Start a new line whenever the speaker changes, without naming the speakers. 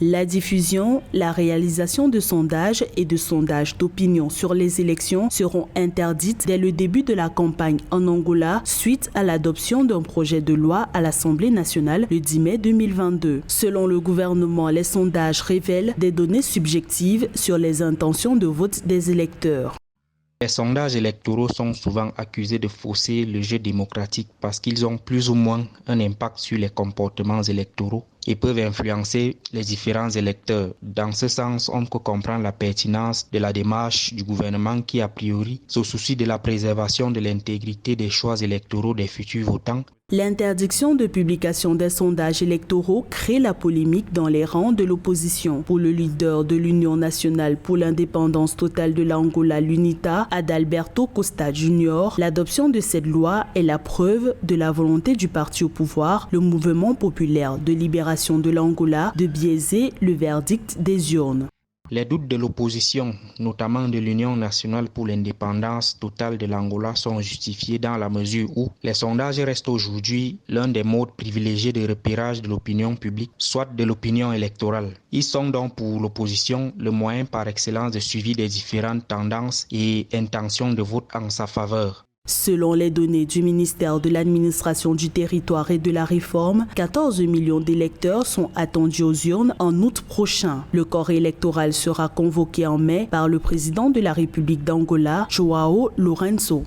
La diffusion, la réalisation de sondages et de sondages d'opinion sur les élections seront interdites dès le début de la campagne en Angola suite à l'adoption d'un projet de loi à l'Assemblée nationale le 10 mai 2022. Selon le gouvernement, les sondages révèlent des données subjectives sur les intentions de vote des électeurs.
Les sondages électoraux sont souvent accusés de fausser le jeu démocratique parce qu'ils ont plus ou moins un impact sur les comportements électoraux et peuvent influencer les différents électeurs. Dans ce sens, on peut comprendre la pertinence de la démarche du gouvernement qui, a priori, se soucie de la préservation de l'intégrité des choix électoraux des futurs votants.
L'interdiction de publication des sondages électoraux crée la polémique dans les rangs de l'opposition. Pour le leader de l'Union nationale pour l'indépendance totale de l'Angola, l'UNITA, Adalberto Costa Jr., l'adoption de cette loi est la preuve de la volonté du parti au pouvoir, le Mouvement populaire de libération de l'Angola, de biaiser le verdict des urnes.
Les doutes de l'opposition, notamment de l'Union nationale pour l'indépendance totale de l'Angola, sont justifiés dans la mesure où les sondages restent aujourd'hui l'un des modes privilégiés de repérage de l'opinion publique, soit de l'opinion électorale. Ils sont donc pour l'opposition le moyen par excellence de suivi des différentes tendances et intentions de vote en sa faveur.
Selon les données du ministère de l'Administration du Territoire et de la Réforme, 14 millions d'électeurs sont attendus aux urnes en août prochain. Le corps électoral sera convoqué en mai par le président de la République d'Angola, João Lourenço.